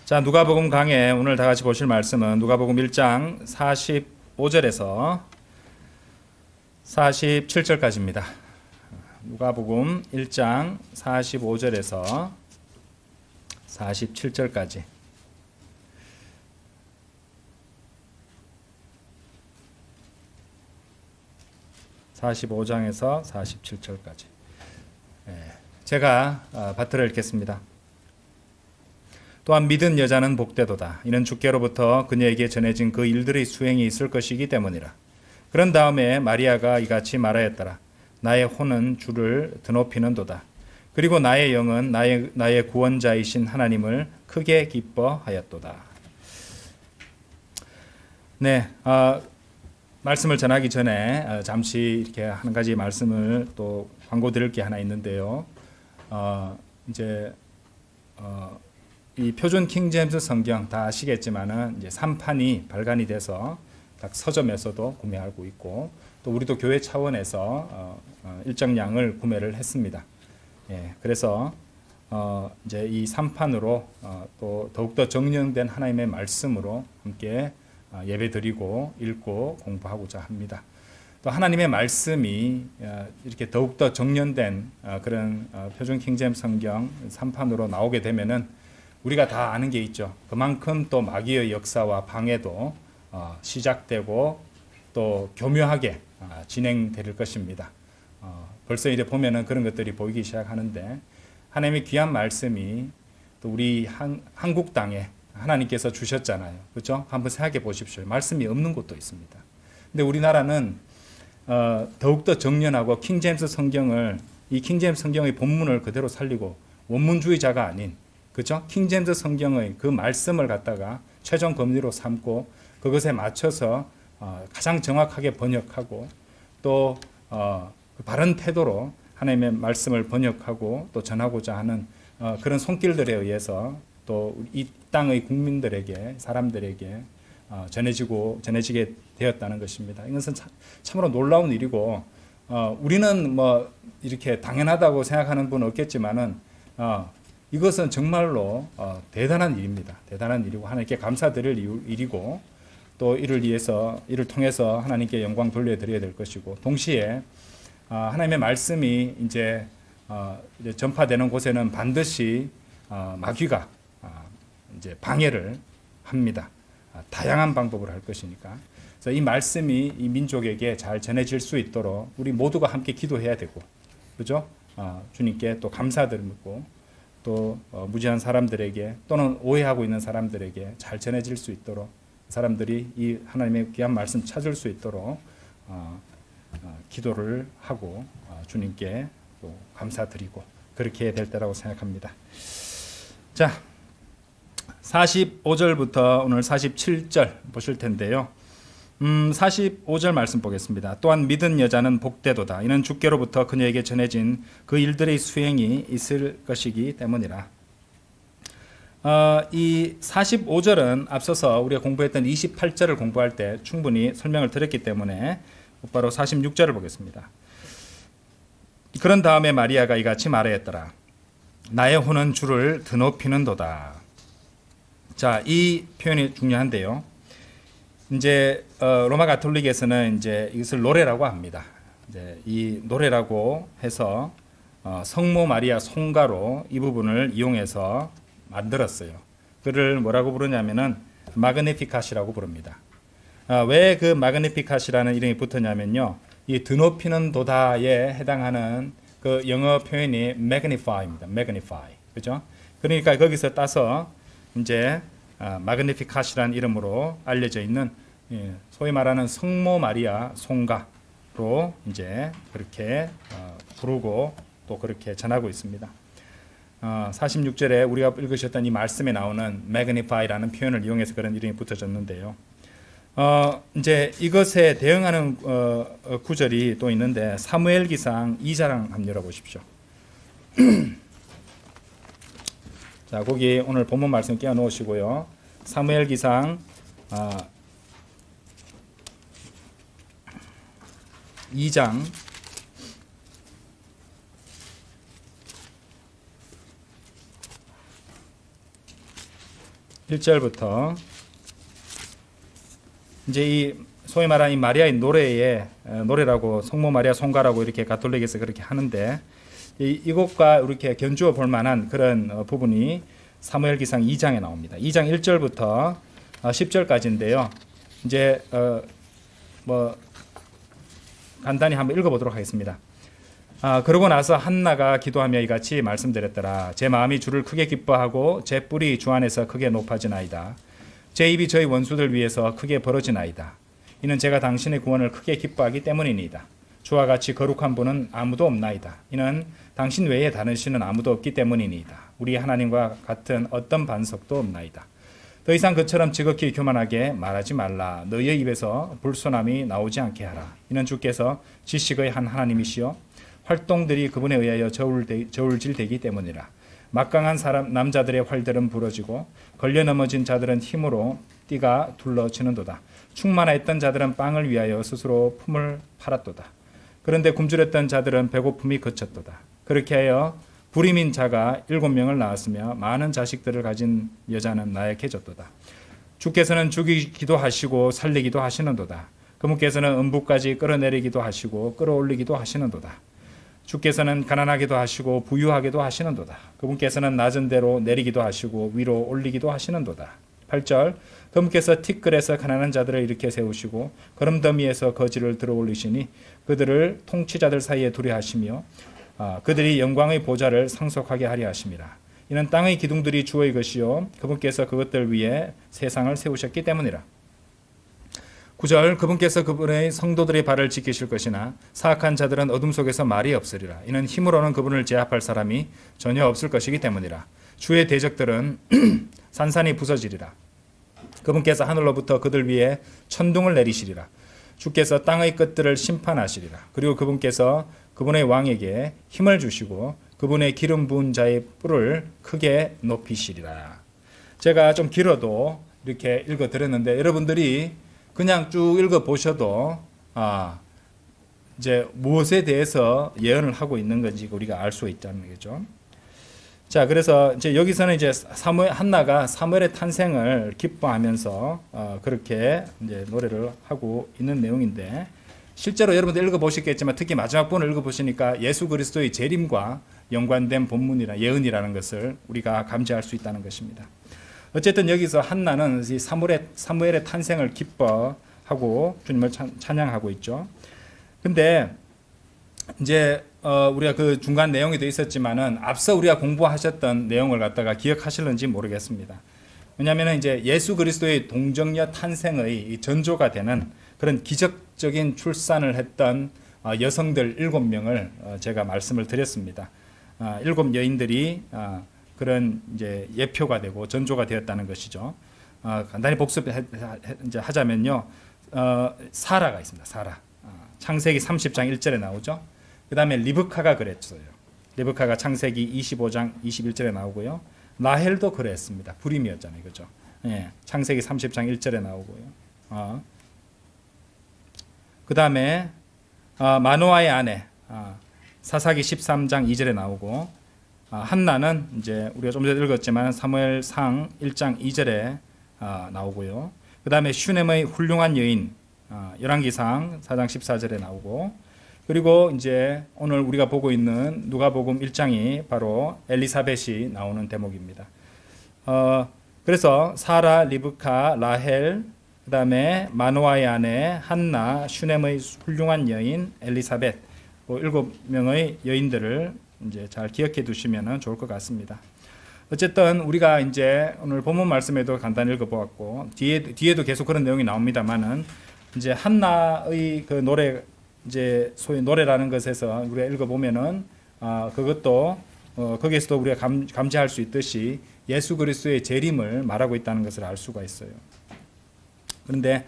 자, 누가복음 강해 오늘 다 같이 보실 말씀은 누가복음 1장 45절에서 47절까지입니다. 누가복음 1장 45절에서 47절까지. (45장에서) (47절까지) 제가 바트를 읽겠습니다. 또한 믿은 여자는 복되도다. 이는 주께로부터 그녀에게 전해진 그 일들의 수행이 있을 것이기 때문이라. 그런 다음에 마리아가 이같이 말하였더라. 나의 혼은 주를 드높이는도다. 그리고 나의 영은 나의 구원자이신 하나님을 크게 기뻐하였도다. 네, 말씀을 전하기 전에 잠시 이렇게 한 가지 말씀을 또 광고 드릴 게 하나 있는데요. 이 표준 킹제임스 성경 다 아시겠지만은 이제 3판이 발간이 돼서 각 서점에서도 구매하고 있고, 또 우리도 교회 차원에서 일정량을 구매를 했습니다. 그래서 이제 이 3판으로 또 더욱더 정령된 하나님의 말씀으로 함께 예배드리고 읽고 공부하고자 합니다. 또 하나님의 말씀이 이렇게 더욱더 정련된 그런 표준 킹제임스 성경 3판으로 나오게 되면은 우리가 다 아는 게 있죠. 그만큼 또 마귀의 역사와 방해도 시작되고 또 교묘하게 진행될 것입니다. 벌써 이제 보면은 그런 것들이 보이기 시작하는데, 하나님의 귀한 말씀이 또 우리 한국 땅에 하나님께서 주셨잖아요. 그렇죠? 한번 생각해 보십시오. 말씀이 없는 곳도 있습니다. 근데 우리나라는 더욱더 정연하고 킹제임스 성경을, 이 킹제임스 성경의 본문을 그대로 살리고 원문주의자가 아닌, 그렇죠? 킹제임스 성경의 그 말씀을 갖다가 최종 검리로 삼고 그것에 맞춰서 가장 정확하게 번역하고 또 바른 태도로 하나님의 말씀을 번역하고 또 전하고자 하는 그런 손길들에 의해서 또 이 땅의 국민들에게, 사람들에게 전해지게 되었다는 것입니다. 이것은 참으로 놀라운 일이고, 우리는 뭐 이렇게 당연하다고 생각하는 분은 없겠지만은 이것은 정말로 대단한 일입니다. 대단한 일이고 하나님께 감사드릴 일이고, 또 이를 통해서 하나님께 영광 돌려드려야 될 것이고, 동시에 하나님의 말씀이 이제 전파되는 곳에는 반드시 마귀가 이제 방해를 합니다. 다양한 방법으로 할 것이니까. 그래서 이 말씀이 이 민족에게 잘 전해질 수 있도록 우리 모두가 함께 기도해야 되고, 그죠? 주님께 또 감사드리고, 또 무지한 사람들에게 또는 오해하고 있는 사람들에게 잘 전해질 수 있도록, 사람들이 이 하나님의 귀한 말씀 찾을 수 있도록 기도를 하고 주님께 또 감사드리고 그렇게 해야 될 때라고 생각합니다. 자, 45절부터 오늘 47절 보실 텐데요. 45절 말씀 보겠습니다. 또한 믿은 여자는 복되도다. 이는 주께로부터 그녀에게 전해진 그 일들의 수행이 있을 것이기 때문이라. 이 45절은 앞서서 우리가 공부했던 28절을 공부할 때 충분히 설명을 드렸기 때문에 곧바로 46절을 보겠습니다. 그런 다음에 마리아가 이같이 말하였더라. 나의 혼은 주를 드높이는도다. 자, 이 표현이 중요한데요. 이제 로마 가톨릭에서는 이제 이것을 노래라고 합니다. 이제 이 노래라고 해서 성모 마리아 송가로 이 부분을 이용해서 만들었어요. 그를 뭐라고 부르냐면은 마그니피캇이라고 부릅니다. 왜 그 마그니피캇이라는 이름이 붙었냐면요, 이 드높이는 도다에 해당하는 그 영어 표현이 magnify입니다. magnify, 그죠? 그러니까 거기서 따서 이제 마그니피캇이라는 이름으로 알려져 있는, 소위 말하는 성모 마리아 송가로 이제 그렇게 부르고 또 그렇게 전하고 있습니다. 46절에 우리가 읽으셨던 이 말씀에 나오는 magnify라는 표현을 이용해서 그런 이름이 붙어졌는데요. 이제 이것에 대응하는 구절이 또 있는데, 사무엘기상 2장 한번 열어보십시오. 자, 거기 오늘 본문 말씀 끼워 놓으시고요. 사무엘기상 2장 1절부터 이제 이 소위 말하는 이 마리아의 노래라고 성모 마리아 송가라고 이렇게 가톨릭에서 그렇게 하는데 이것과 이렇게 견주어 볼 만한 그런 부분이 사무엘기상 2장에 나옵니다. 2장 1절부터 10절까지인데요. 이제 간단히 한번 읽어보도록 하겠습니다. 그러고 나서 한나가 기도하며 이같이 말씀드렸더라. 제 마음이 주를 크게 기뻐하고 제 뿔이 주 안에서 크게 높아지나이다. 제 입이 저희 원수들 위해서 크게 벌어지나이다. 이는 제가 당신의 구원을 크게 기뻐하기 때문이니이다. 주와 같이 거룩한 분은 아무도 없나이다. 이는 당신 외에 다른 신은 아무도 없기 때문이니이다. 우리 하나님과 같은 어떤 반석도 없나이다. 더 이상 그처럼 지극히 교만하게 말하지 말라. 너희의 입에서 불순함이 나오지 않게 하라. 이는 주께서 지식의 한 하나님이시요 활동들이 그분에 의하여 저울질되기 때문이라. 막강한 남자들의 활들은 부러지고 걸려 넘어진 자들은 힘으로 띠가 둘러지는도다. 충만했던 자들은 빵을 위하여 스스로 품을 팔았도다. 그런데 굶주렸던 자들은 배고픔이 그쳤도다. 그렇게 하여 불임인 자가 7명을 낳았으며 많은 자식들을 가진 여자는 나약해졌도다. 주께서는 죽이기도 하시고 살리기도 하시는도다. 그분께서는 음부까지 끌어내리기도 하시고 끌어올리기도 하시는도다. 주께서는 가난하게도 하시고 부유하게도 하시는도다. 그분께서는 낮은 데로 내리기도 하시고 위로 올리기도 하시는도다. 8절 그분께서 티끌에서 가난한 자들을 일으켜 세우시고 거름더미에서 거지를 들어올리시니 그들을 통치자들 사이에 두게 하시며 그들이 영광의 보좌를 상속하게 하려 하심이라. 이는 땅의 기둥들이 주의 것이요 그분께서 그것들 위에 세상을 세우셨기 때문이라. 9절 그분께서 그분의 성도들의 발을 지키실 것이나 사악한 자들은 어둠 속에서 말이 없으리라. 이는 힘으로는 그분을 제압할 사람이 전혀 없을 것이기 때문이라. 주의 대적들은 산산이 부서지리라. 그분께서 하늘로부터 그들 위에 천둥을 내리시리라. 주께서 땅의 끝들을 심판하시리라. 그리고 그분께서 그분의 왕에게 힘을 주시고 그분의 기름 부은 자의 뿔을 크게 높이시리라. 제가 좀 길어도 이렇게 읽어드렸는데 여러분들이 그냥 쭉 읽어보셔도 이제 무엇에 대해서 예언을 하고 있는 건지 우리가 알 수 있다는 거죠. 자, 그래서 이제 여기서는 이제 한나가 사무엘의 탄생을 기뻐하면서 그렇게 이제 노래를 하고 있는 내용인데 실제로 여러분들 읽어보시겠지만 특히 마지막 부분을 읽어보시니까 예수 그리스도의 재림과 연관된 본문이나 예언이라는 것을 우리가 감지할 수 있다는 것입니다. 어쨌든 여기서 한나는 이 사무엘의 탄생을 기뻐하고 주님을 찬양하고 있죠. 근데 이제 우리가 그 중간 내용이 돼 있었지만은 앞서 우리가 공부하셨던 내용을 갖다가 기억하실는지 모르겠습니다. 왜냐하면 이제 예수 그리스도의 동정녀 탄생의 전조가 되는 그런 기적적인 출산을 했던 여성들 7명을 제가 말씀을 드렸습니다. 7 여인들이 그런 이제 예표가 되고 전조가 되었다는 것이죠. 간단히 복습하자면요, 사라가 있습니다. 사라. 창세기 30장 1절에 나오죠. 그 다음에 리브카가 그랬어요. 리브카가 창세기 25장 21절에 나오고요. 라헬도 그랬습니다. 불임이었잖아요, 그죠? 예, 창세기 30장 1절에 나오고요. 그 다음에 마노아의 아내 사사기 13장 2절에 나오고 한나는 이제 우리가 좀 전에 읽었지만 사무엘상 1장 2절에 나오고요. 그 다음에 슈넴의 훌륭한 여인 열왕기상 4장 14절에 나오고 그리고 이제 오늘 우리가 보고 있는 누가복음 1장이 바로 엘리사벳이 나오는 대목입니다. 그래서 사라, 리브카, 라헬, 그 다음에 마노아의 아내 한나, 슈넴의 훌륭한 여인 엘리사벳, 7명의 여인들을 이제 잘 기억해 두시면 좋을 것 같습니다. 어쨌든 우리가 이제 오늘 본문 말씀에도 간단히 읽어보았고 뒤에도 계속 그런 내용이 나옵니다만은 이제 한나의 그 노래 이제 소위 노래라는 것에서 우리가 읽어보면은 그것도 거기에서도 우리가 감지할 수 있듯이 예수 그리스도의 재림을 말하고 있다는 것을 알 수가 있어요. 그런데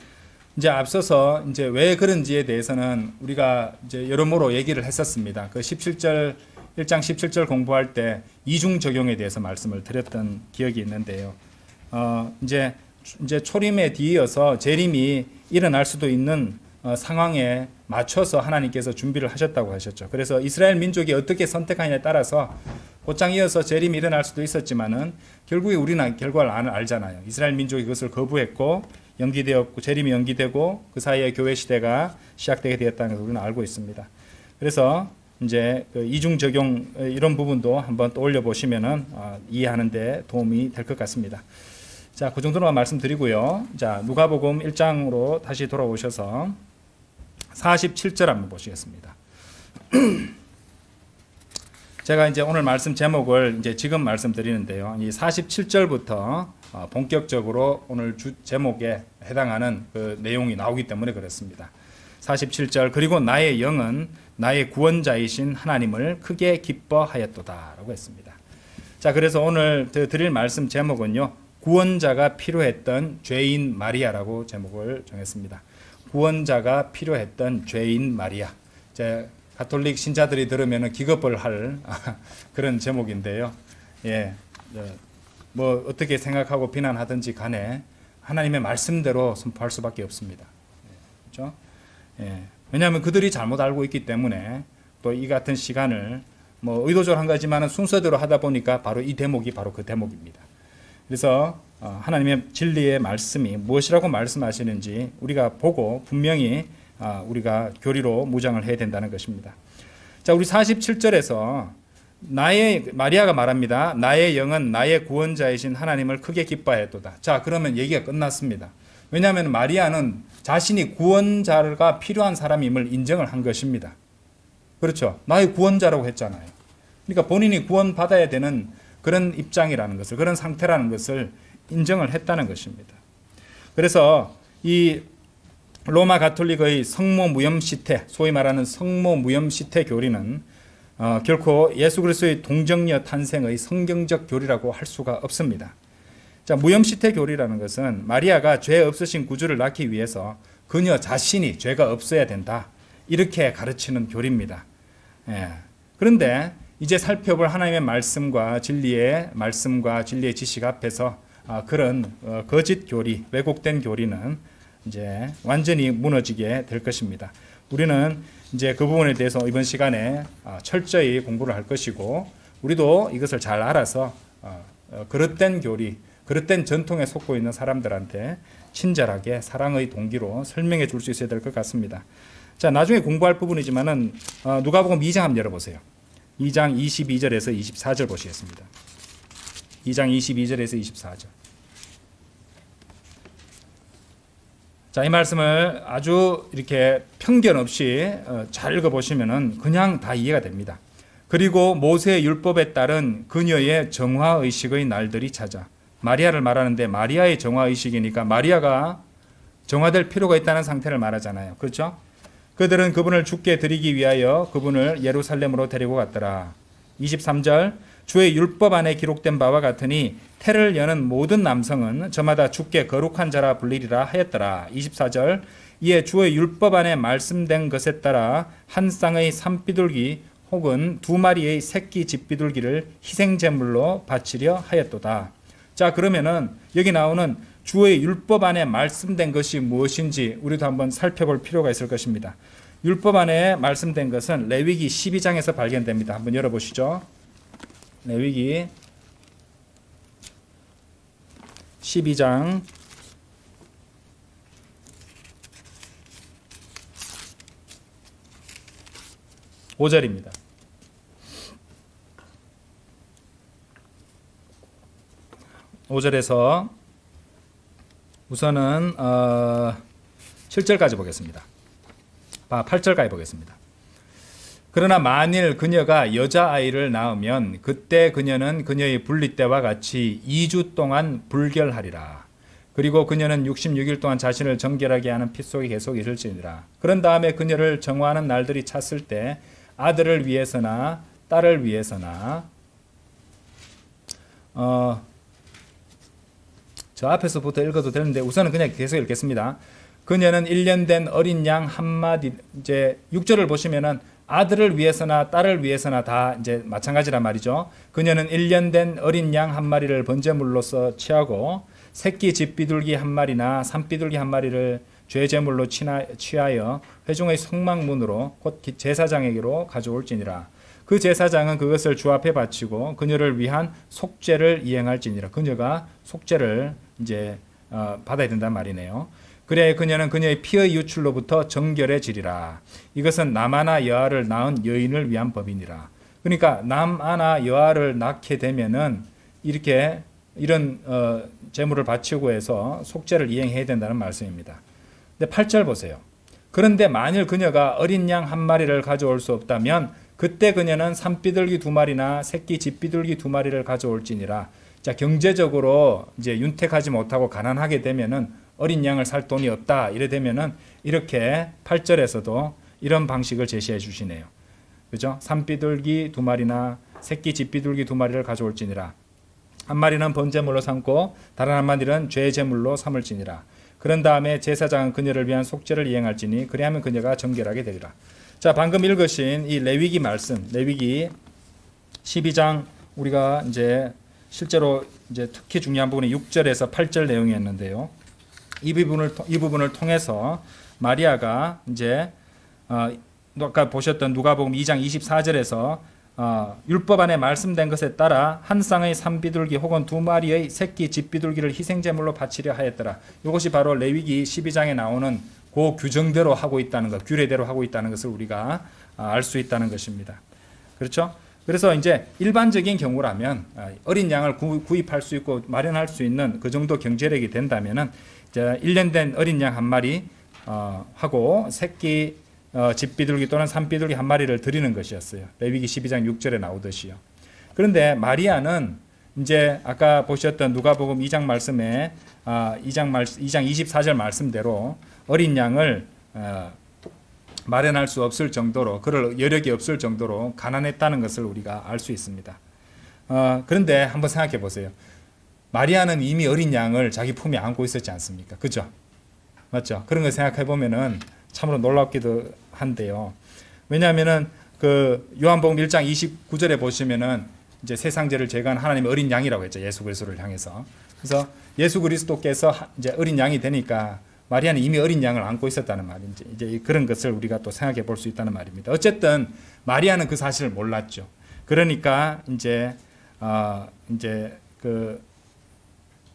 이제 앞서서 이제 왜 그런지에 대해서는 우리가 이제 여러모로 얘기를 했었습니다. 그 1장 17절 공부할 때 이중 적용에 대해서 말씀을 드렸던 기억이 있는데요. 이제 초림에 뒤이어서 재림이 일어날 수도 있는 상황에 맞춰서 하나님께서 준비를 하셨다고 하셨죠. 그래서 이스라엘 민족이 어떻게 선택하느냐에 따라서 곧장 이어서 재림이 일어날 수도 있었지만은 결국에 우리는 결과를 알잖아요. 이스라엘 민족이 그것을 거부했고 연기되었고 재림이 연기되고 그 사이에 교회 시대가 시작되게 되었다는 것을 우리는 알고 있습니다. 그래서 이제 그 이중 적용 이런 부분도 한번 떠올려 보시면은 이해하는 데 도움이 될 것 같습니다. 자, 그 정도로만 말씀드리고요. 자, 누가복음 1장으로 다시 돌아오셔서 47절 한번 보시겠습니다. 제가 이제 오늘 말씀 제목을 이제 지금 말씀드리는데요. 이 47절부터 본격적으로 오늘 주 제목에 해당하는 그 내용이 나오기 때문에 그렇습니다. 47절 그리고 나의 영은 나의 구원자이신 하나님을 크게 기뻐하였도다라고 했습니다. 자, 그래서 오늘 드릴 말씀 제목은요. 구원자가 필요했던 죄인 마리아라고 제목을 정했습니다. 구원자가 필요했던 죄인 마리아. 제 가톨릭 신자들이 들으면 기겁을 할 그런 제목인데요. 예, 뭐 어떻게 생각하고 비난하든지 간에 하나님의 말씀대로 선포할 수밖에 없습니다. 그렇죠? 예, 왜냐하면 그들이 잘못 알고 있기 때문에 또 이 같은 시간을 뭐 의도적으로 한 거지만 순서대로 하다 보니까 바로 이 대목이 바로 그 대목입니다. 그래서 하나님의 진리의 말씀이 무엇이라고 말씀하시는지 우리가 보고 분명히 우리가 교리로 무장을 해야 된다는 것입니다. 자, 우리 47절에서 마리아가 말합니다. 나의 영은 나의 구원자이신 하나님을 크게 기뻐하였도다. 자, 그러면 얘기가 끝났습니다. 왜냐하면 마리아는 자신이 구원자가 필요한 사람임을 인정을 한 것입니다. 그렇죠. 나의 구원자라고 했잖아요. 그러니까 본인이 구원받아야 되는 그런 입장이라는 것을, 그런 상태라는 것을 인정을 했다는 것입니다. 그래서 이 로마 가톨릭의 성모 무염시태, 소위 말하는 성모 무염시태 교리는 결코 예수 그리스도의 동정녀 탄생의 성경적 교리라고 할 수가 없습니다. 자, 무염시태 교리라는 것은 마리아가 죄 없으신 구주를 낳기 위해서 그녀 자신이 죄가 없어야 된다, 이렇게 가르치는 교리입니다. 예. 그런데 이제 살펴볼 하나님의 말씀과 진리의 지식 앞에서 그런 거짓 교리, 왜곡된 교리는 이제 완전히 무너지게 될 것입니다. 우리는 이제 그 부분에 대해서 이번 시간에 철저히 공부를 할 것이고, 우리도 이것을 잘 알아서 그릇된 교리, 그릇된 전통에 속고 있는 사람들한테 친절하게 사랑의 동기로 설명해 줄 수 있어야 될 것 같습니다. 자, 나중에 공부할 부분이지만은 누가복음 2장 한번 열어보세요. 2장 22절에서 24절 보시겠습니다. 2장 22절에서 24절. 자, 이 말씀을 아주 이렇게 편견 없이 잘 읽어보시면은 그냥 다 이해가 됩니다. 그리고 모세의 율법에 따른 그녀의 정화의식의 날들이 찾아. 마리아를 말하는데 마리아의 정화의식이니까 마리아가 정화될 필요가 있다는 상태를 말하잖아요. 그렇죠? 그들은 그분을 죽게 드리기 위하여 그분을 예루살렘으로 데리고 갔더라. 23절 주의 율법 안에 기록된 바와 같으니 태를 여는 모든 남성은 저마다 주께 거룩한 자라 불리리라 하였더라. 24절 이에 주의 율법 안에 말씀된 것에 따라 한 쌍의 산비둘기 혹은 두 마리의 새끼 집비둘기를 희생제물로 바치려 하였도다. 자, 그러면은 여기 나오는 주의 율법 안에 말씀된 것이 무엇인지 우리도 한번 살펴볼 필요가 있을 것입니다. 율법 안에 말씀된 것은 레위기 12장에서 발견됩니다. 한번 열어보시죠. 레위기 12장 5절입니다. (5절에서) 우선은 7절까지 보겠습니다. 8절까지 보겠습니다. 그러나 만일 그녀가 여자아이를 낳으면 그때 그녀는 그녀의 분리 때와 같이 2주 동안 불결하리라. 그리고 그녀는 66일 동안 자신을 정결하게 하는 피 속에 계속 있을지니라. 그런 다음에 그녀를 정화하는 날들이 찼을 때 아들을 위해서나 딸을 위해서나 저 앞에서부터 읽어도 되는데 우선은 그냥 계속 읽겠습니다. 그녀는 1년 된 어린 양 한 마디, 이제 6절을 보시면은 아들을 위해서나 딸을 위해서나 다 이제 마찬가지란 말이죠. 그녀는 1년 된 어린 양 한 마리를 번제물로서 취하고 새끼 집비둘기 한 마리나 산비둘기 한 마리를 죄제물로 취하여 회중의 성막문으로 곧 제사장에게로 가져올지니라. 그 제사장은 그것을 주 앞에 바치고 그녀를 위한 속죄를 이행할지니라. 그녀가 속죄를 이제 받아야 된단 말이네요. 그래 그녀는 그녀의 피의 유출로부터 정결해지리라. 이것은 남아나 여아를 낳은 여인을 위한 법이니라. 그러니까 남아나 여아를 낳게 되면은 이렇게 이런 제물을 바치고 해서 속죄를 이행해야 된다는 말씀입니다. 근데 8절 보세요. 그런데 만일 그녀가 어린 양 한 마리를 가져올 수 없다면 그때 그녀는 산비둘기 2마리나 새끼 집비둘기 2마리를 가져올지니라. 자, 경제적으로 이제 윤택하지 못하고 가난하게 되면은 어린 양을 살 돈이 없다 이래 되면은 이렇게 8절에서도 이런 방식을 제시해 주시네요. 그죠? 산비둘기 2마리나 새끼 집비둘기 2마리를 가져올지니라. 한 마리는 번제물로 삼고 다른 한 마리는 죄 제물로 삼을지니라. 그런 다음에 제사장은 그녀를 위한 속죄를 이행할지니 그리하면 그녀가 정결하게 되리라. 자, 방금 읽으신 이 레위기 말씀, 레위기 12장 우리가 이제 실제로 이제 특히 중요한 부분이 6절에서 8절 내용이었는데요. 이 부분을 통해서 마리아가 이제 아까 보셨던 누가복음 2장 24절에서 율법 안에 말씀된 것에 따라 한 쌍의 산비둘기 혹은 2마리의 새끼 집비둘기를 희생제물로 바치려 하였더라. 이것이 바로 레위기 12장에 나오는 그 규정대로 하고 있다는 것, 규례대로 하고 있다는 것을 우리가 알 수 있다는 것입니다. 그렇죠? 그래서 이제 일반적인 경우라면 어린 양을 구입할 수 있고 마련할 수 있는 그 정도 경제력이 된다면은 이제 1년 된 어린 양 한 마리 하고 새끼 집비둘기 또는 산비둘기 한 마리를 드리는 것이었어요. 레위기 12장 6절에 나오듯이요. 그런데 마리아는 이제 아까 보셨던 누가복음 2장 말씀에 2장 24절 말씀대로 어린 양을 마련할 수 없을 정도로 그럴 여력이 없을 정도로 가난했다는 것을 우리가 알 수 있습니다. 그런데 한번 생각해 보세요. 마리아는 이미 어린 양을 자기 품에 안고 있었지 않습니까? 그죠? 맞죠? 그런 걸 생각해 보면은 참으로 놀랍기도 한데요. 왜냐하면은 그 요한복음 1장 29절에 보시면은 이제 세상 죄를 제거한 하나님의 어린 양이라고 했죠. 예수 그리스도를 향해서. 그래서 예수 그리스도께서 이제 어린 양이 되니까 마리아는 이미 어린 양을 안고 있었다는 말인지 이제 그런 것을 우리가 또 생각해 볼 수 있다는 말입니다. 어쨌든 마리아는 그 사실을 몰랐죠. 그러니까 이제 그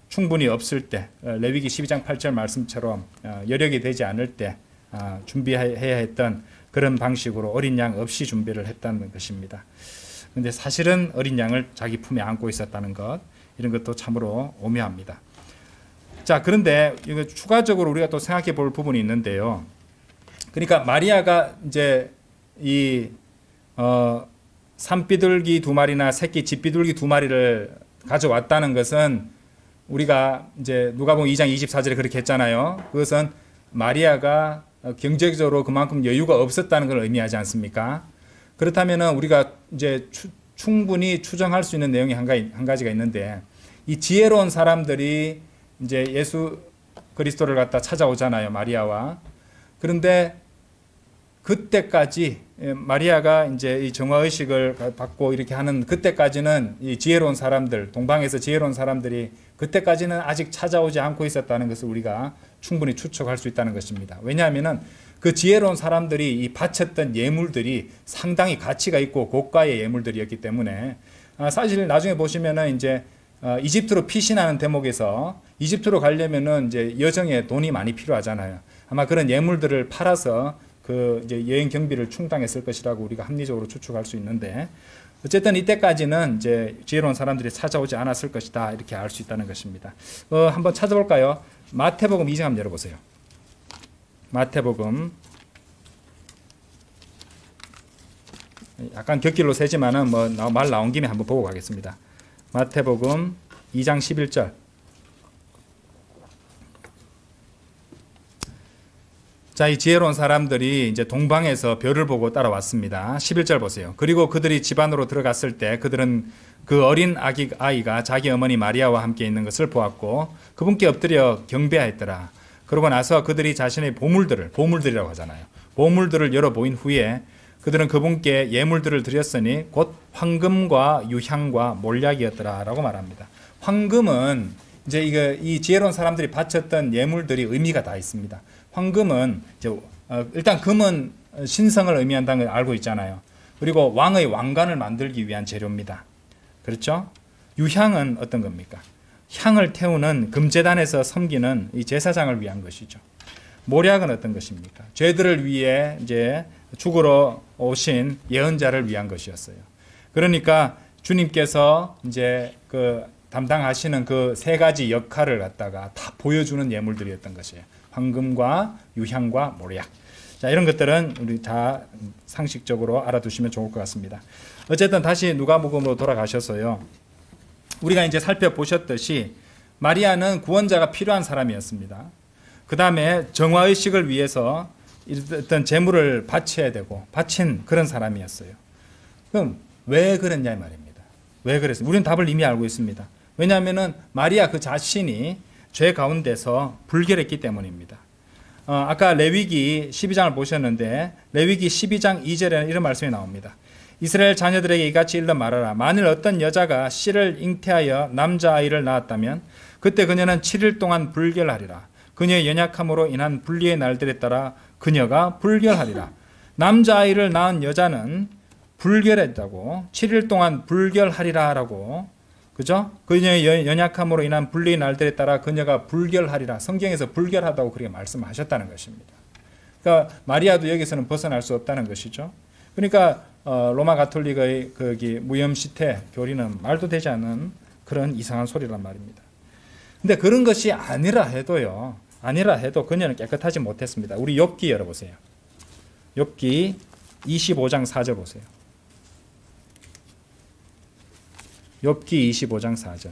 충분히 없을 때 레위기 12장 8절 말씀처럼 여력이 되지 않을 때 준비해야 했던 그런 방식으로 어린 양 없이 준비를 했다는 것입니다. 그런데 사실은 어린 양을 자기 품에 안고 있었다는 것, 이런 것도 참으로 오묘합니다. 자, 그런데 이거 추가적으로 우리가 또 생각해 볼 부분이 있는데요. 그러니까 마리아가 이제 이 산비둘기 2마리나 새끼 집비둘기 2마리를 가져왔다는 것은 우리가 이제 누가복음 2장 24절에 그렇게 했잖아요. 그것은 마리아가 경제적으로 그만큼 여유가 없었다는 걸 의미하지 않습니까? 그렇다면은 우리가 이제 충분히 추정할 수 있는 내용이 한 가지가 있는데, 이 지혜로운 사람들이 이제 예수 그리스도를 갖다 찾아오잖아요, 마리아와. 그런데 그때까지 마리아가 이제 이 정화의식을 받고 이렇게 하는 그때까지는 이 지혜로운 사람들, 동방에서 지혜로운 사람들이 그때까지는 아직 찾아오지 않고 있었다는 것을 우리가 충분히 추측할 수 있다는 것입니다. 왜냐하면은 그 지혜로운 사람들이 이 바쳤던 예물들이 상당히 가치가 있고 고가의 예물들이었기 때문에 사실 나중에 보시면은 이제 이집트로 피신하는 대목에서 이집트로 가려면은 이제 여정에 돈이 많이 필요하잖아요. 아마 그런 예물들을 팔아서 그 이제 여행 경비를 충당했을 것이라고 우리가 합리적으로 추측할 수 있는데, 어쨌든 이때까지는 이제 지혜로운 사람들이 찾아오지 않았을 것이다, 이렇게 알 수 있다는 것입니다. 한번 찾아볼까요? 마태복음 2장 한번 열어보세요. 마태복음 약간 곁길로 세지만은 뭐 말 나온 김에 한번 보고 가겠습니다. 마태복음 2장 11절. 자, 이 지혜로운 사람들이 이제 동방에서 별을 보고 따라왔습니다. 11절 보세요. 그리고 그들이 집 안으로 들어갔을 때 그들은 그 어린 아이가 자기 어머니 마리아와 함께 있는 것을 보았고 그분께 엎드려 경배하였더라. 그러고 나서 그들이 자신의 보물들이라고 하잖아요. 보물들을 열어 보인 후에 그들은 그분께 예물들을 드렸으니 곧 황금과 유향과 몰약이었더라라고 말합니다. 황금은 이제 이 지혜로운 사람들이 바쳤던 예물들이 의미가 다 있습니다. 황금은 일단 금은 신성을 의미한다는 걸 알고 있잖아요. 그리고 왕의 왕관을 만들기 위한 재료입니다. 그렇죠? 유향은 어떤 겁니까? 향을 태우는 금제단에서 섬기는 이 제사장을 위한 것이죠. 모략은 어떤 것입니까? 죄들을 위해 이제 죽으러 오신 예언자를 위한 것이었어요. 그러니까 주님께서 이제 그 담당하시는 그 세 가지 역할을 갖다가 다 보여주는 예물들이었던 것이에요. 황금과 유향과 모략. 자, 이런 것들은 우리 다 상식적으로 알아두시면 좋을 것 같습니다. 어쨌든 다시 누가복음으로 돌아가셔서요. 우리가 이제 살펴보셨듯이 마리아는 구원자가 필요한 사람이었습니다. 그 다음에 정화의식을 위해서 어떤 제물을 바쳐야 되고 바친 그런 사람이었어요. 그럼 왜 그랬냐 이 말입니다. 왜 그랬어요? 우리는 답을 이미 알고 있습니다. 왜냐하면 마리아 그 자신이 죄 가운데서 불결했기 때문입니다. 아까 레위기 12장을 보셨는데 레위기 12장 2절에는 이런 말씀이 나옵니다. 이스라엘 자녀들에게 이같이 일러 말하라. 만일 어떤 여자가 씨를 잉태하여 남자아이를 낳았다면 그때 그녀는 7일 동안 불결하리라. 그녀의 연약함으로 인한 분리의 날들에 따라 그녀가 불결하리라. 남자아이를 낳은 여자는 불결했다고 7일 동안 불결하리라 라고, 그죠? 그녀의 연약함으로 인한 분리의 날들에 따라 그녀가 불결하리라. 성경에서 불결하다고 그렇게 말씀하셨다는 것입니다. 그러니까 마리아도 여기서는 벗어날 수 없다는 것이죠. 그러니까 로마 가톨릭의 거기 무염시태 교리는 말도 되지 않는 그런 이상한 소리란 말입니다. 근데 그런 것이 아니라 해도 그녀는 깨끗하지 못했습니다. 우리 욥기 열어보세요. 욥기 25장 4절 보세요. 욥기 25장 4절.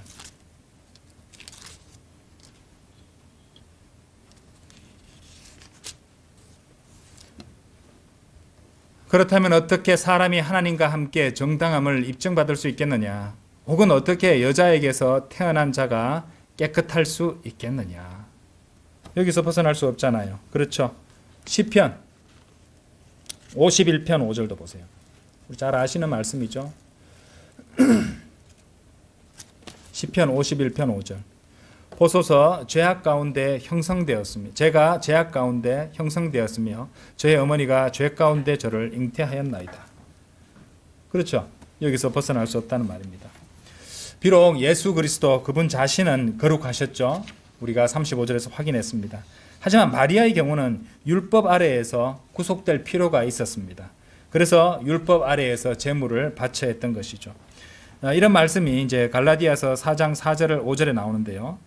그렇다면 어떻게 사람이 하나님과 함께 정당함을 입증받을 수 있겠느냐? 혹은 어떻게 여자에게서 태어난 자가 깨끗할 수 있겠느냐? 여기서 벗어날 수 없잖아요. 그렇죠? 시편 51편 5절도 보세요. 우리 잘 아시는 말씀이죠. 시편 51편 5절. 보소서 죄악 가운데 형성되었으며 제가 죄악 가운데 형성되었으며 저의 어머니가 죄 가운데 저를 잉태하였나이다. 그렇죠? 여기서 벗어날 수 없다는 말입니다. 비록 예수 그리스도 그분 자신은 거룩하셨죠. 우리가 35절에서 확인했습니다. 하지만 마리아의 경우는 율법 아래에서 구속될 필요가 있었습니다. 그래서 율법 아래에서 제물을 바쳐야 했던 것이죠. 이런 말씀이 이제 갈라디아서 4장 4절 5절에 나오는데요.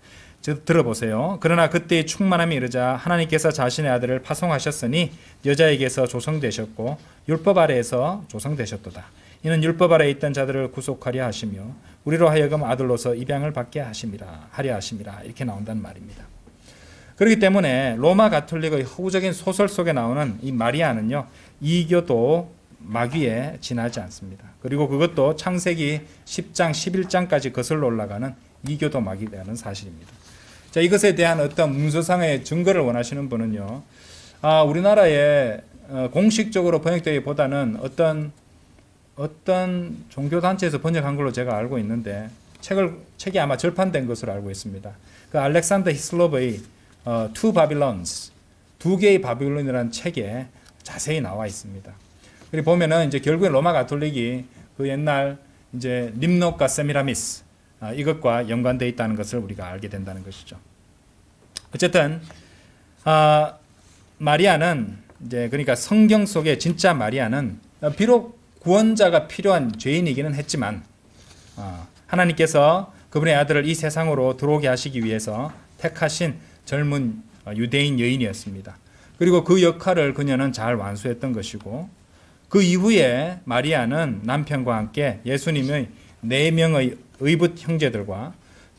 들어보세요. 그러나 그때의 충만함이 이르자 하나님께서 자신의 아들을 파송하셨으니 여자에게서 조성되셨고 율법 아래에서 조성되셨도다. 이는 율법 아래에 있던 자들을 구속하려 하시며 우리로 하여금 아들로서 입양을 받게 하려 하심이라 이렇게 나온다는 말입니다. 그렇기 때문에 로마 가톨릭의 허구적인 소설 속에 나오는 이 마리아는요, 이교도 마귀에 지나지 않습니다. 그리고 그것도 창세기 10장 11장까지 거슬러 올라가는 이교도 마귀라는 사실입니다. 자, 이것에 대한 어떤 문서상의 증거를 원하시는 분은요, 우리나라에 공식적으로 번역되기보다는 어떤 종교단체에서 번역한 걸로 제가 알고 있는데 책이 아마 절판된 것으로 알고 있습니다. 그 알렉산더 히슬롭의 Two Babylons, 두 개의 바빌론이라는 책에 자세히 나와 있습니다. 그리고 보면은 이제 결국엔 로마 가톨릭이 그 옛날 이제 림노과 세미라미스 이것과 연관되어 있다는 것을 우리가 알게 된다는 것이죠. 어쨌든 마리아는 이제 그러니까 성경 속에 진짜 마리아는 비록 구원자가 필요한 죄인이기는 했지만 하나님께서 그분의 아들을 이 세상으로 들어오게 하시기 위해서 택하신 젊은 유대인 여인이었습니다. 그리고 그 역할을 그녀는 잘 완수했던 것이고 그 이후에 마리아는 남편과 함께 예수님의 4명의 의붓 형제들과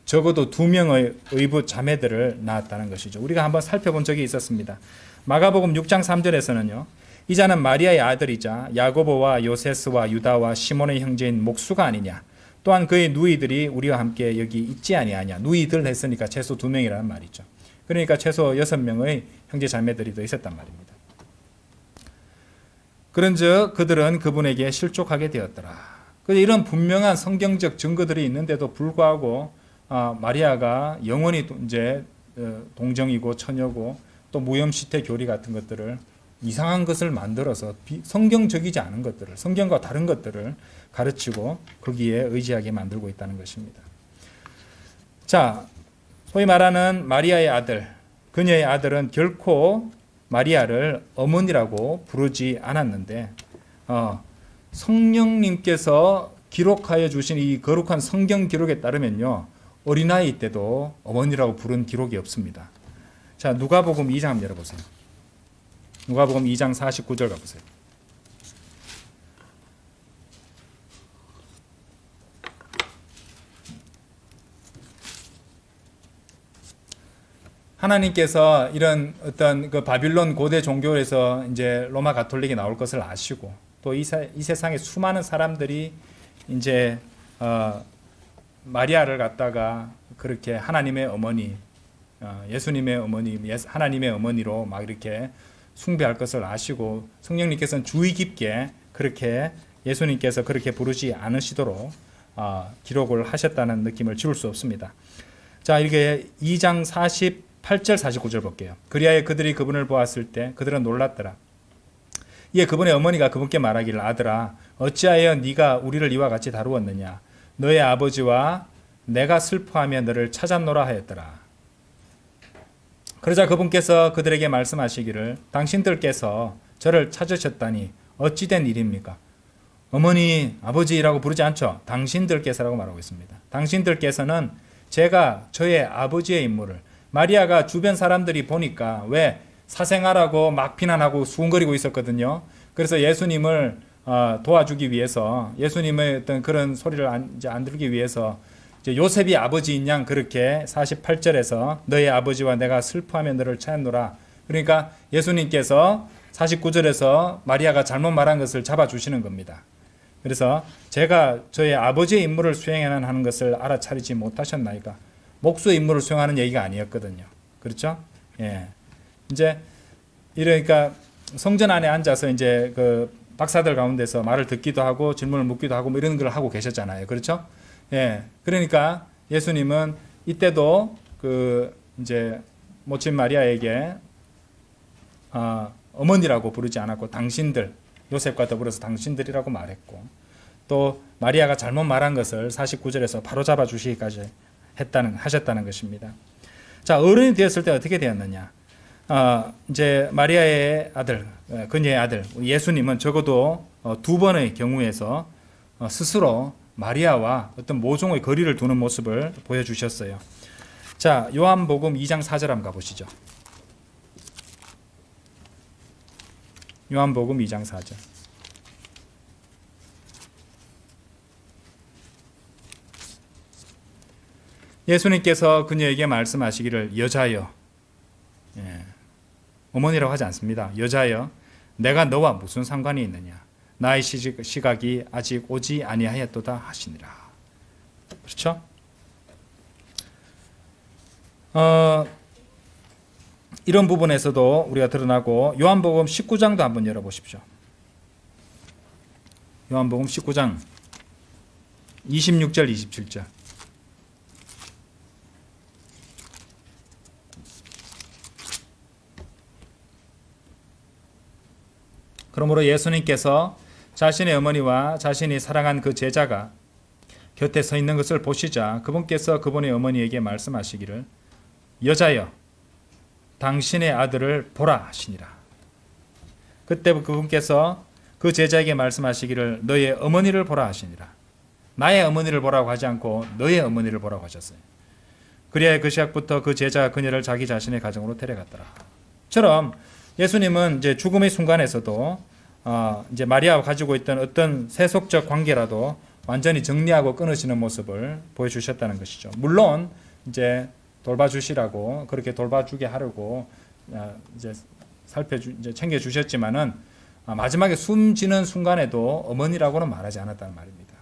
적어도 2명의 의붓 자매들을 낳았다는 것이죠. 우리가 한번 살펴본 적이 있었습니다. 마가복음 6장 3절에서는요. 이자는 마리아의 아들이자 야고보와 요세스와 유다와 시몬의 형제인 목수가 아니냐. 또한 그의 누이들이 우리와 함께 여기 있지 아니하냐. 누이들 했으니까 최소 2명이라는 말이죠. 그러니까 최소 6명의 형제 자매들이 더 있었단 말입니다. 그런즉 그들은 그분에게 실족하게 되었더라. 이런 분명한 성경적 증거들이 있는데도 불구하고 마리아가 영원히 이제 동정이고 처녀고 또 무염시태 교리 같은 것들을 이상한 것을 만들어서 성경적이지 않은 것들을, 성경과 다른 것들을 가르치고 거기에 의지하게 만들고 있다는 것입니다. 자, 소위 말하는 마리아의 아들, 그녀의 아들은 결코 마리아를 어머니라고 부르지 않았는데 성령님께서 기록하여 주신 이 거룩한 성경 기록에 따르면요, 어린아이 때도 어머니라고 부른 기록이 없습니다. 자, 누가복음 2장 한번 열어보세요. 누가복음 2장 49절 가보세요. 하나님께서 이런 어떤 그 바빌론 고대 종교에서 이제 로마 가톨릭이 나올 것을 아시고, 또 이 세상에 수많은 사람들이 이제 마리아를 갖다가 그렇게 하나님의 어머니, 예수님의 어머니, 하나님의 어머니로 막 이렇게 숭배할 것을 아시고, 성령님께서는 주의 깊게 그렇게 예수님께서 그렇게 부르지 않으시도록 기록을 하셨다는 느낌을 지울 수 없습니다. 자, 이렇게 2장 48절 49절 볼게요. 그리하여 그들이 그분을 보았을 때 그들은 놀랐더라. 이에 그분의 어머니가 그분께 말하기를, 아들아, 어찌하여 네가 우리를 이와 같이 다루었느냐? 너의 아버지와 내가 슬퍼하며 너를 찾았노라 하였더라. 그러자 그분께서 그들에게 말씀하시기를, 당신들께서 저를 찾으셨다니 어찌된 일입니까? 어머니, 아버지라고 부르지 않죠. 당신들께서라고 말하고 있습니다. 당신들께서는 제가 저의 아버지의 인물을, 마리아가 주변 사람들이 보니까 왜 사생아라고 막 비난하고 수군거리고 있었거든요. 그래서 예수님을 도와주기 위해서, 예수님의 어떤 그런 소리를 안 들기 위해서 이제 요셉이 아버지인 양 그렇게 48절에서 너의 아버지와 내가 슬퍼하며 너를 찾노라. 그러니까 예수님께서 49절에서 마리아가 잘못 말한 것을 잡아주시는 겁니다. 그래서 제가 저의 아버지의 임무를 수행해야 하는 것을 알아차리지 못하셨나이까? 목수의 임무를 수행하는 얘기가 아니었거든요. 그렇죠? 예. 이제 이러니까 성전 안에 앉아서 이제 그 박사들 가운데서 말을 듣기도 하고 질문을 묻기도 하고 뭐 이런 걸 하고 계셨잖아요. 그렇죠? 예. 그러니까 예수님은 이때도 그 이제 모친 마리아에게 어머니라고 부르지 않았고 당신들, 요셉과 더불어서 당신들이라고 말했고, 또 마리아가 잘못 말한 것을 49절에서 바로 잡아 주시기까지 하셨다는 것입니다. 자, 어른이 되었을 때 어떻게 되었느냐? 이제 마리아의 아들, 그녀의 아들 예수님은 적어도 두 번의 경우에서 스스로 마리아와 어떤 모종의 거리를 두는 모습을 보여주셨어요. 자, 요한복음 2장 4절 한번 가보시죠. 요한복음 2장 4절. 예수님께서 그녀에게 말씀하시기를, 여자여, 어머니라고 하지 않습니다. 여자여, 내가 너와 무슨 상관이 있느냐? 나의 시각이 아직 오지 아니하였도다 하시니라. 그렇죠? 이런 부분에서도 우리가 드러나고, 요한복음 19장도 한번 열어보십시오. 요한복음 19장 26절 27절. 그러므로 예수님께서 자신의 어머니와 자신이 사랑한 그 제자가 곁에 서 있는 것을 보시자 그분께서 그분의 어머니에게 말씀하시기를, 여자여, 당신의 아들을 보라 하시니라. 그때 그분께서 그 제자에게 말씀하시기를, 너의 어머니를 보라 하시니라. 나의 어머니를 보라고 하지 않고 너의 어머니를 보라고 하셨어요. 그리하여 그 시각부터 그 제자가 그녀를 자기 자신의 가정으로 데려갔더라. 처럼 예수님은 이제 죽음의 순간에서도 이제 마리아와 가지고 있던 어떤 세속적 관계라도 완전히 정리하고 끊으시는 모습을 보여주셨다는 것이죠. 물론 이제 돌봐주시라고, 그렇게 돌봐주게 하려고 이제 이제 챙겨주셨지만은 마지막에 숨지는 순간에도 어머니라고는 말하지 않았다는 말입니다.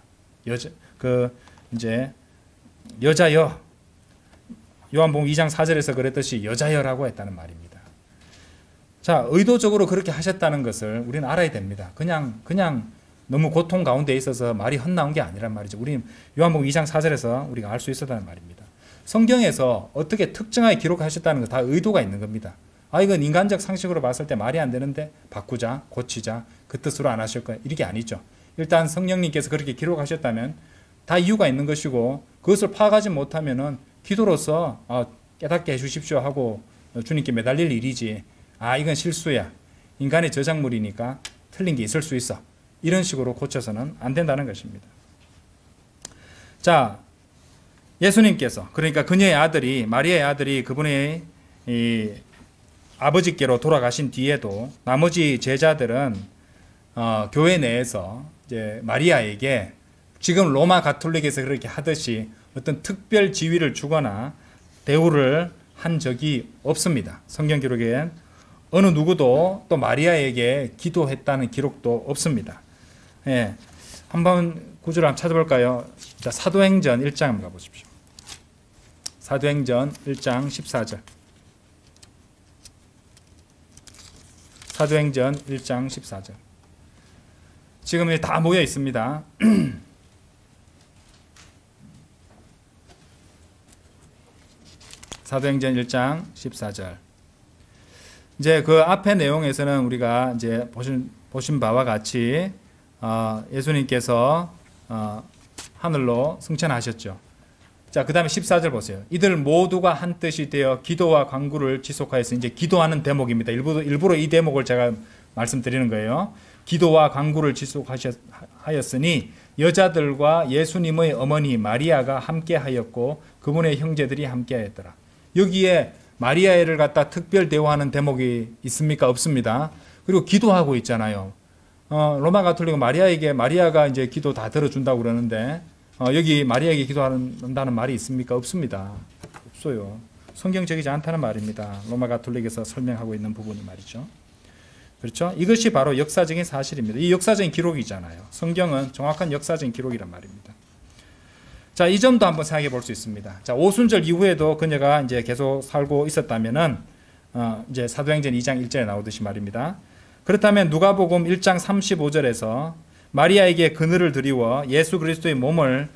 이제 여자여, 요한복음 2장 4절에서 그랬듯이 여자여라고 했다는 말입니다. 자, 의도적으로 그렇게 하셨다는 것을 우리는 알아야 됩니다. 그냥 너무 고통 가운데 있어서 말이 헛나온 게 아니란 말이죠. 우리는 요한복음 2장 4절에서 우리가 알 수 있었다는 말입니다. 성경에서 어떻게 특정하게 기록하셨다는 거 다 의도가 있는 겁니다. 이건 인간적 상식으로 봤을 때 말이 안 되는데 바꾸자, 고치자, 그 뜻으로 안 하실 거야. 이게 아니죠. 일단 성령님께서 그렇게 기록하셨다면 다 이유가 있는 것이고, 그것을 파악하지 못하면은 기도로서 깨닫게 해주십시오 하고 주님께 매달릴 일이지, 이건 실수야, 인간의 저작물이니까 틀린 게 있을 수 있어, 이런 식으로 고쳐서는 안 된다는 것입니다. 자, 예수님께서, 그러니까 그녀의 아들이, 마리아의 아들이 그분의 이 아버지께로 돌아가신 뒤에도 나머지 제자들은 교회 내에서 이제 마리아에게 지금 로마 가톨릭에서 그렇게 하듯이 어떤 특별 지위를 주거나 대우를 한 적이 없습니다. 성경 기록엔 어느 누구도 또 마리아에게 기도했다는 기록도 없습니다. 예, 한번 구절을 한번 찾아볼까요? 자, 사도행전 1장 한번 가보십시오. 사도행전 1장 14절. 사도행전 1장 14절. 지금 다 모여 있습니다. 사도행전 1장 14절. 이제 그 앞의 내용에서는 우리가 이제 보신 바와 같이 예수님께서 하늘로 승천하셨죠. 자, 그 다음에 14절 보세요. 이들 모두가 한 뜻이 되어 기도와 간구를 지속하여서, 이제 기도하는 대목입니다. 일부러 이 대목을 제가 말씀드리는 거예요. 기도와 간구를 지속하였으니 여자들과 예수님의 어머니 마리아가 함께하였고 그분의 형제들이 함께하였더라. 여기에 마리아를 갖다 특별 대우하는 대목이 있습니까? 없습니다. 그리고 기도하고 있잖아요. 로마 가톨릭은 마리아가 이제 기도 다 들어준다고 그러는데, 여기 마리아에게 기도한다는 말이 있습니까? 없습니다. 없어요. 성경적이지 않다는 말입니다. 로마 가톨릭에서 설명하고 있는 부분이 말이죠. 그렇죠? 이것이 바로 역사적인 사실입니다. 이 역사적인 기록이잖아요. 성경은 정확한 역사적인 기록이란 말입니다. 자, 이 점도 한번 생각해 볼 수 있습니다. 자, 오순절 이후에도 그녀가 이제 계속 살고 있었다면은, 이제 사도행전 2장 1절에 나오듯이 말입니다. 그렇다면 누가복음 1장 35절에서 마리아에게 그늘을 드리워 예수 그리스도의 몸을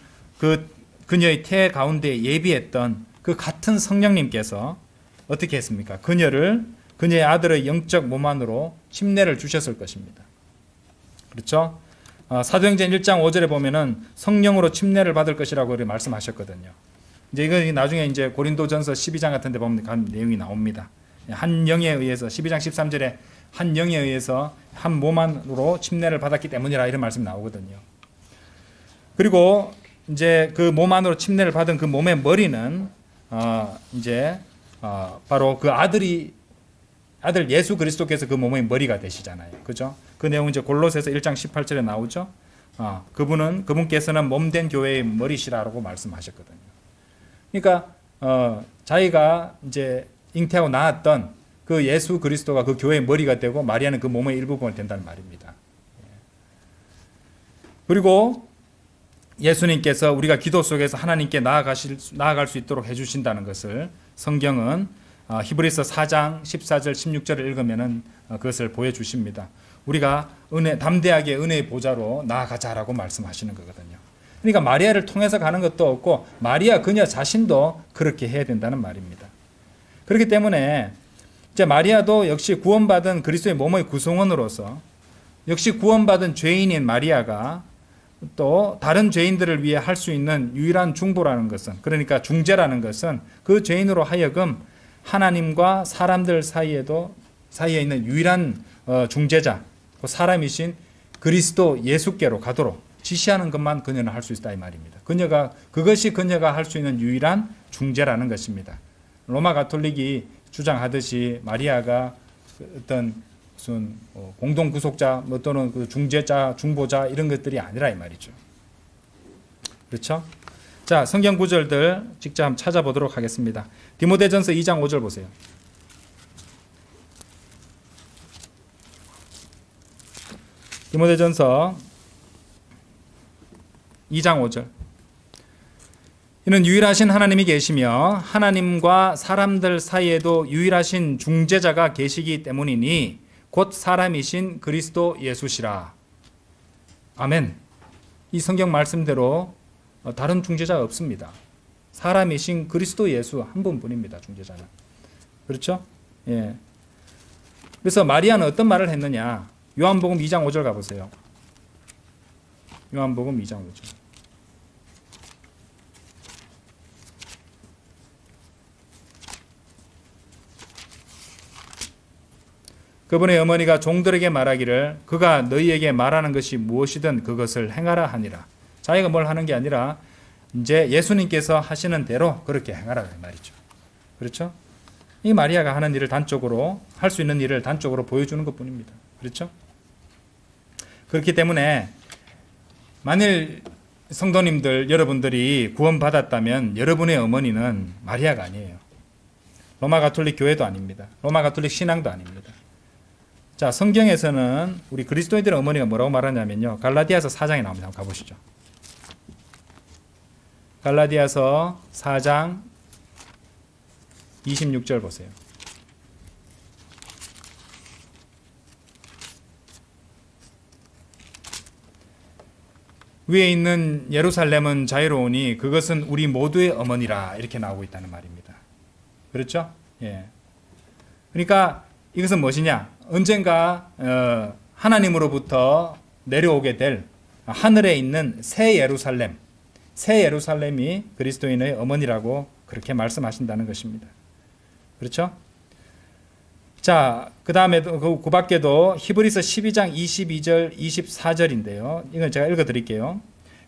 그녀의 태 가운데 예비했던 그 같은 성령님께서 어떻게 했습니까? 그녀의 아들의 영적 몸 안으로 침례를 주셨을 것입니다. 그렇죠? 사도행전 1장 5절에 보면은 성령으로 침례를 받을 것이라고 말씀하셨거든요. 이제 이거 나중에 이제 고린도전서 12장 같은 데 보면 그 내용이 나옵니다. 한 영에 의해서 12장 13절에 한 영에 의해서 한 몸 안으로 침례를 받았기 때문이라, 이런 말씀이 나오거든요. 그리고 이제 그 몸 안으로 침례를 받은 그 몸의 머리는 바로 그 아들 예수 그리스도께서 그 몸의 머리가 되시잖아요. 그죠? 그 내용은 이제 골로새서 1장 18절에 나오죠. 그분께서는 몸된 교회의 머리시라고 말씀하셨거든요. 그러니까 자기가 이제 잉태하고 낳았던 그 예수 그리스도가 그 교회의 머리가 되고 마리아는 그 몸의 일부분이 된다는 말입니다. 그리고 예수님께서 우리가 기도 속에서 하나님께 나아갈 수 있도록 해주신다는 것을 성경은 히브리서 4장 14절 16절을 읽으면은 그것을 보여주십니다. 우리가 담대하게 은혜의 보좌로 나아가자라고 말씀하시는 거거든요. 그러니까 마리아를 통해서 가는 것도 없고 마리아 그녀 자신도 그렇게 해야 된다는 말입니다. 그렇기 때문에 이제 마리아도 역시 구원받은 그리스도의 몸의 구성원으로서, 역시 구원받은 죄인인 마리아가 또 다른 죄인들을 위해 할 수 있는 유일한 중보라는 것은, 그러니까 중재라는 것은 그 죄인으로 하여금 하나님과 사람들 사이에 있는 유일한 중재자, 그 사람이신 그리스도 예수께로 가도록 지시하는 것만 그녀는 할 수 있다, 이 말입니다. 그것이 그녀가 할 수 있는 유일한 중재라는 것입니다. 로마 가톨릭이 주장하듯이 마리아가 어떤 무슨 공동 구속자 또는 그 중재자, 중보자 이런 것들이 아니라 이 말이죠. 그렇죠? 자, 성경 구절들 직접 한번 찾아보도록 하겠습니다. 디모데전서 2장 5절 보세요. 디모데전서 2장 5절. 이는 유일하신 하나님이 계시며 하나님과 사람들 사이에도 유일하신 중재자가 계시기 때문이니 곧 사람이신 그리스도 예수시라. 아멘. 이 성경 말씀대로 다른 중재자가 없습니다. 사람이신 그리스도 예수 한 분뿐입니다. 중재자는. 그렇죠? 예. 그래서 마리아는 어떤 말을 했느냐? 요한복음 2장 5절 가보세요. 요한복음 2장 5절. 그분의 어머니가 종들에게 말하기를 그가 너희에게 말하는 것이 무엇이든 그것을 행하라 하니라. 자기가 뭘 하는 게 아니라 이제 예수님께서 하시는 대로 그렇게 행하라 말이죠. 그렇죠? 이 마리아가 하는 일을 단적으로 할 수 있는 일을 단적으로 보여주는 것뿐입니다. 그렇죠? 그렇기 때문에 만일 성도님들 여러분들이 구원받았다면 여러분의 어머니는 마리아가 아니에요. 로마 가톨릭 교회도 아닙니다. 로마 가톨릭 신앙도 아닙니다. 자, 성경에서는 우리 그리스도인들의 어머니가 뭐라고 말하냐면요. 갈라디아서 4장에 나옵니다. 한번 가보시죠. 갈라디아서 4장 26절 보세요. 위에 있는 예루살렘은 자유로우니 그것은 우리 모두의 어머니라 이렇게 나오고 있다는 말입니다. 그렇죠? 예. 그러니까 이것은 무엇이냐? 언젠가 하나님으로부터 내려오게 될 하늘에 있는 새 예루살렘, 새 예루살렘이 그리스도인의 어머니라고 그렇게 말씀하신다는 것입니다. 그렇죠? 자, 그 다음에도 그 밖에도 히브리서 12장 22절 24절인데요. 이건 제가 읽어드릴게요.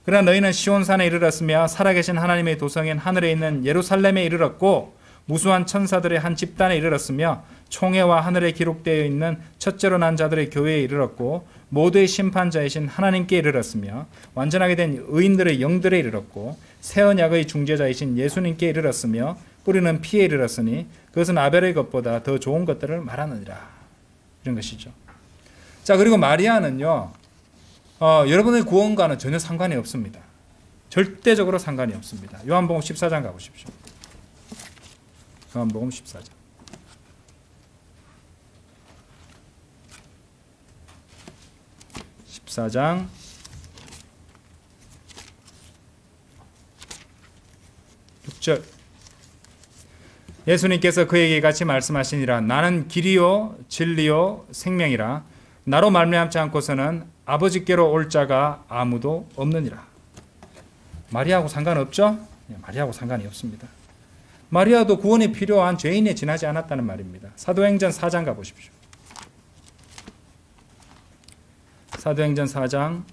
그러나 너희는 시온산에 이르렀으며 살아계신 하나님의 도성인 하늘에 있는 예루살렘에 이르렀고 무수한 천사들의 한 집단에 이르렀으며 총회와 하늘에 기록되어 있는 첫째로 난 자들의 교회에 이르렀고 모두의 심판자이신 하나님께 이르렀으며 완전하게 된 의인들의 영들에 이르렀고 새 언약의 중재자이신 예수님께 이르렀으며 뿌리는 피에 이르렀으니 그것은 아벨의 것보다 더 좋은 것들을 말하느니라. 이런 것이죠. 자, 그리고 마리아는요, 여러분의 구원과는 전혀 상관이 없습니다. 절대적으로 상관이 없습니다. 요한복음 14장 가보십시오. 요한복음 14장. 14장 6절. 예수님께서 그에게 같이 말씀하시니라. 나는 길이요 진리요 생명이라. 나로 말미암지 않고서는 아버지께로 올 자가 아무도 없느니라. 마리아하고 상관없죠? 마리아하고 상관이 없습니다. 마리아도 구원이 필요한 죄인에 지나지 않았다는 말입니다. 사도행전 4장 가보십시오. 사도행전 4장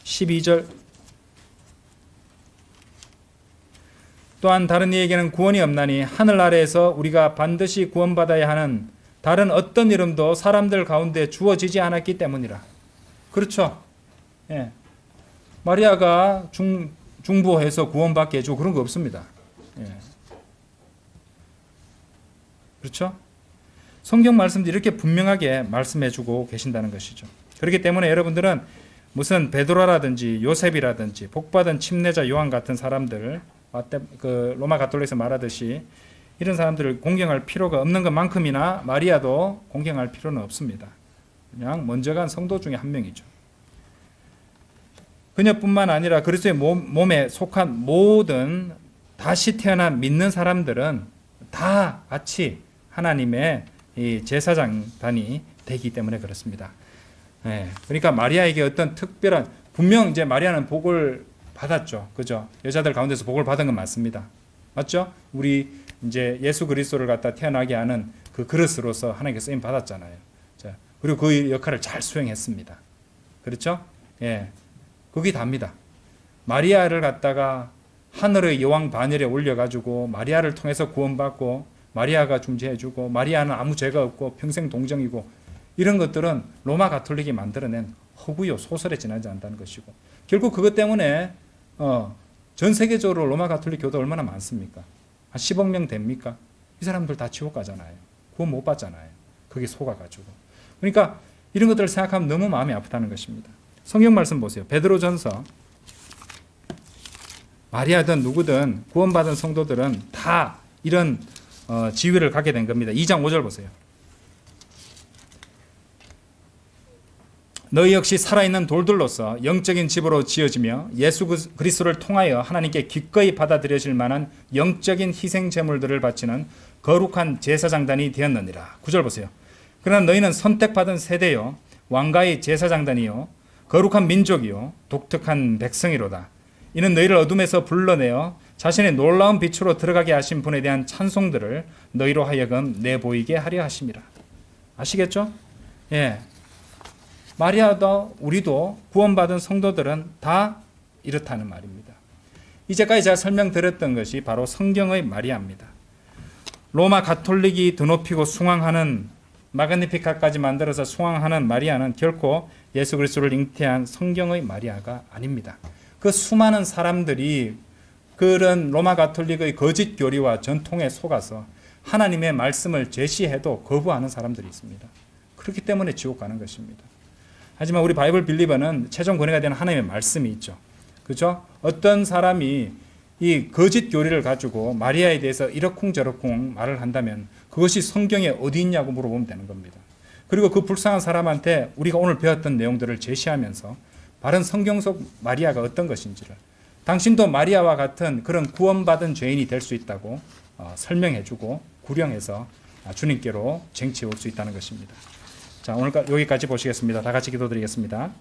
12절. 또한 다른 이에게는 구원이 없나니 하늘 아래에서 우리가 반드시 구원받아야 하는 다른 어떤 이름도 사람들 가운데 주어지지 않았기 때문이라. 그렇죠? 예. 마리아가 중보해서 구원받게 해주고 그런 거 없습니다. 예. 그렇죠? 성경 말씀도 이렇게 분명하게 말씀해주고 계신다는 것이죠. 그렇기 때문에 여러분들은 무슨 베드로라든지 요셉이라든지 복받은 침례자 요한 같은 사람들, 그 로마 가톨릭에서 말하듯이 이런 사람들을 공경할 필요가 없는 것만큼이나 마리아도 공경할 필요는 없습니다. 그냥 먼저 간 성도 중에 한 명이죠. 그녀뿐만 아니라 그리스도의 몸에 속한 모든 다시 태어난 믿는 사람들은 다 같이 하나님의 이 제사장단이 되기 때문에 그렇습니다. 네, 그러니까 마리아에게 어떤 특별한, 분명 이제 마리아는 복을 받았죠. 그죠? 여자들 가운데서 복을 받은 건 맞습니다. 맞죠? 우리 이제 예수 그리스도를 갖다 태어나게 하는 그 그릇으로서 하나님께서 쓰임 받았잖아요. 자, 그리고 그 역할을 잘 수행했습니다. 그렇죠? 예. 그게 답니다. 마리아를 갖다가 하늘의 여왕 반열에 올려가지고 마리아를 통해서 구원받고 마리아가 중재해주고 마리아는 아무 죄가 없고 평생 동정이고 이런 것들은 로마 가톨릭이 만들어낸 허구요 소설에 지나지 않는다는 것이고 결국 그것 때문에 전 세계적으로 로마 가톨릭 교도 얼마나 많습니까? 한 10억 명 됩니까? 이 사람들 다 지옥 가잖아요. 구원 못 받잖아요. 그게 속아가지고. 그러니까 이런 것들을 생각하면 너무 마음이 아프다는 것입니다. 성경 말씀 보세요. 베드로전서. 마리아든 누구든 구원받은 성도들은 다 이런 지위를 갖게 된 겁니다. 2장 5절 보세요. 너희 역시 살아있는 돌들로서 영적인 집으로 지어지며 예수 그리스도를 통하여 하나님께 기꺼이 받아들여질 만한 영적인 희생 제물들을 바치는 거룩한 제사장단이 되었느니라. 9절 보세요. 그러나 너희는 선택받은 세대요 왕가의 제사장단이요 거룩한 민족이요 독특한 백성이로다. 이는 너희를 어둠에서 불러내어 자신의 놀라운 빛으로 들어가게 하신 분에 대한 찬송들을 너희로 하여금 내보이게 하려 하심이라. 아시겠죠? 예. 마리아도 우리도 구원받은 성도들은 다 이렇다는 말입니다. 이제까지 제가 설명드렸던 것이 바로 성경의 마리아입니다. 로마 가톨릭이 드높이고 숭앙하는 마그니피카까지 만들어서 숭앙하는 마리아는 결코 예수 그리스도를 잉태한 성경의 마리아가 아닙니다. 그 수많은 사람들이 그런 로마 가톨릭의 거짓 교리와 전통에 속아서 하나님의 말씀을 제시해도 거부하는 사람들이 있습니다. 그렇기 때문에 지옥 가는 것입니다. 하지만 우리 바이블 빌리버는 최종 권위가 되는 하나님의 말씀이 있죠. 그죠? 어떤 사람이 이 거짓 교리를 가지고 마리아에 대해서 이러쿵저러쿵 말을 한다면 그것이 성경에 어디 있냐고 물어보면 되는 겁니다. 그리고 그 불쌍한 사람한테 우리가 오늘 배웠던 내용들을 제시하면서 바른 성경 속 마리아가 어떤 것인지를 당신도 마리아와 같은 그런 구원받은 죄인이 될 수 있다고 설명해주고 구령해서 주님께로 쟁취해 올 수 있다는 것입니다. 자, 오늘 여기까지 보시겠습니다. 다 같이 기도드리겠습니다.